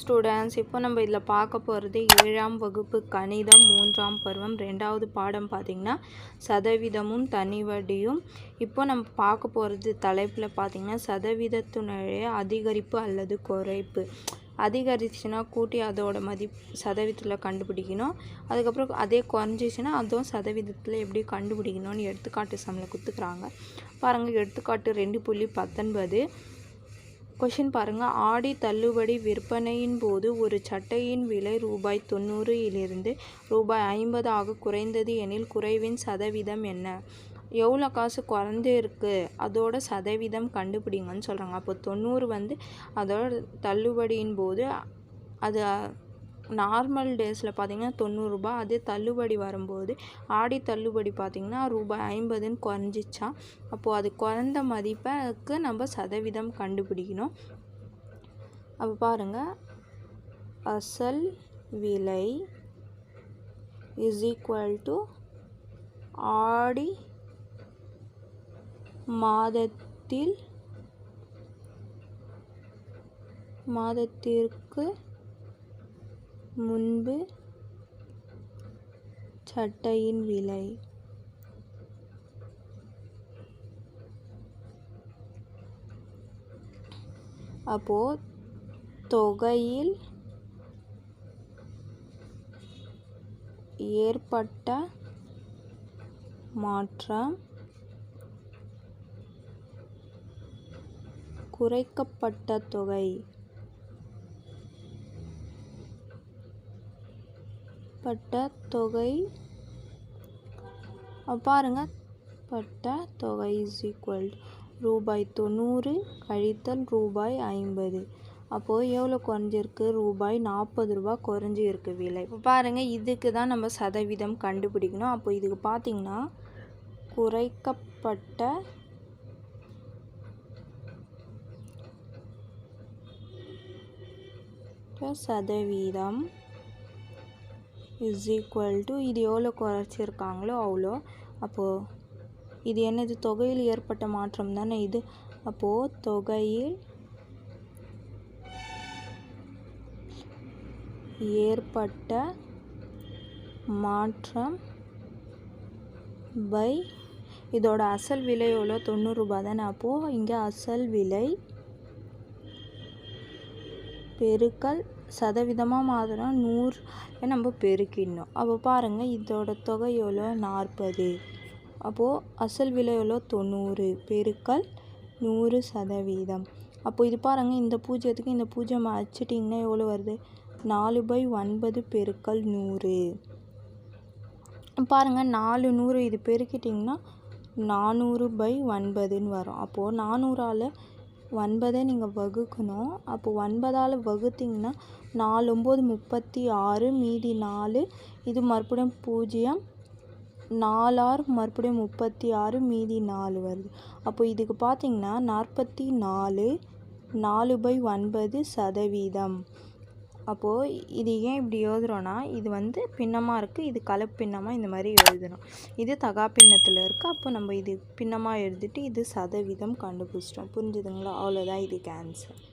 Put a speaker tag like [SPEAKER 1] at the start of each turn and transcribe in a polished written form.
[SPEAKER 1] Students, இப்போ நம்ம இதில் பார்க்க போகிறது 7ஆம் வகுப்பு கணிதம் 3ஆம் பருவம் 2வது பாடம் பார்த்திங்கன்னா சதவீதமும் தனிவடியும். இப்போ நம்ம பார்க்க போகிறது தலைப்பில் பார்த்திங்கன்னா சதவீதத்தினுடைய அதிகரிப்பு அல்லது குறைப்பு. அதிகரிச்சுன்னா கூட்டி அதோட சதவீதத்தில் கண்டுபிடிக்கணும். அதுக்கப்புறம் அதே குறைஞ்சிச்சுன்னா அதுவும் சதவீதத்தில் எப்படி கண்டுபிடிக்கணும்னு எடுத்துக்காட்டு சம்மில் கொடுத்துக்கிறாங்க. பாருங்கள், எடுத்துக்காட்டு 2.19. கொஷின் பாருங்கள். ஆடி தள்ளுபடி விற்பனையின் போது ஒரு சட்டையின் விலை ரூபாய் 90 இலிருந்து ரூபாய் 50 ஆக குறைந்தது எனில் குறைவின் சதவீதம் என்ன? எவ்வளோ காசு குறைஞ்சிருக்கு அதோட சதவீதம் கண்டுபிடிங்கன்னு சொல்கிறாங்க. அப்போ 90 அதோட தள்ளுபடியின் போது அது நார்மல் டேஸில் பார்த்திங்கன்னா 90 ரூபாய். அதே தள்ளுபடி வரும்போது ஆடி தள்ளுபடி பார்த்திங்கன்னா ரூபாய் 50ன்னு குறைஞ்சிச்சா. அப்போது அது குறைந்த மதிப்புக்கு நம்ம சதவீதம் கண்டுபிடிக்கணும். அப்போ பாருங்கள், அசல் விலை இஸ் ஈக்குவல் டு ஆடி மாதத்திற்கு முன்பு சட்டையின் விலை. அப்போது தொகையில் ஏற்பட்ட மாற்றம் குறைக்கப்பட்ட தொகை பாருங்கள், பட்ட தொகை இஸ் ஈக்குவல் ரூபாய் 90 கழித்தல் ரூபாய் 50. அப்போது எவ்வளோ குறைஞ்சிருக்கு? ரூபாய் 40 ரூபாய் குறைஞ்சி இருக்குது விலை. இப்போ பாருங்கள், இதுக்கு தான் நம்ம சதவீதம் கண்டுபிடிக்கணும். அப்போ இதுக்கு பார்த்திங்கன்னா குறைக்கப்பட்ட சதவீதம் இஸ் ஈக்குவல் டு இது எவ்வளோ குறைச்சிருக்காங்களோ அவ்வளோ. அப்போது இது என்னது? தொகையில் ஏற்பட்ட மாற்றம் தானே இது. அப்போது தொகையில் ஏற்பட்ட மாற்றம் பை இதோட அசல் விலை எவ்வளோ? 90 ரூபாய் தானே. அப்போது இங்கே அசல் விலை பெருக்கல் சதவீதமாக மாத்திரம் 100 நம்ம பெருக்கிடணும். அப்போ பாருங்கள், இதோட தொகை எவ்வளோ? 40. அப்போது அசல் விலை எவ்வளோ? 90 பெருக்கல் 100%. அப்போது இது பாருங்கள், இந்த பூஜ்ஜியத்துக்கு இந்த பூஜ்ஜியம் அடிச்சிட்டிங்கன்னா எவ்வளோ வருது? 4/9 பெருக்கல் 100. பாருங்கள், 400 இது பெருக்கிட்டிங்கன்னா 400/9ன்னு வரும். அப்போது 400ஆல் 9 நீங்கள் வகுக்கணும். அப்போது 9ஆல் வகுத்திங்கன்னா 4 9 36, மீதி 4, இது மறுபடியும் 0, 4 6 மறுபடியும் 36, மீதி 4 வருது. அப்போ இதுக்கு பார்த்திங்கன்னா 44 4/9%. அப்போது இது ஏன் இப்படி எழுதுகிறோன்னா, இது பின்னமாக இருக்குது, இது கலப்பின்னமாக இந்த மாதிரி எழுதணும். இது தகா பின்னத்தில் இருக்குது. அப்போ நம்ம இது பின்னமாக எழுதிட்டு இது சதவீதம் கண்டுபிடிச்சிட்டோம். புரிஞ்சுதுங்களா? அவ்வளோதான் இதுக்கு ஆன்சர்.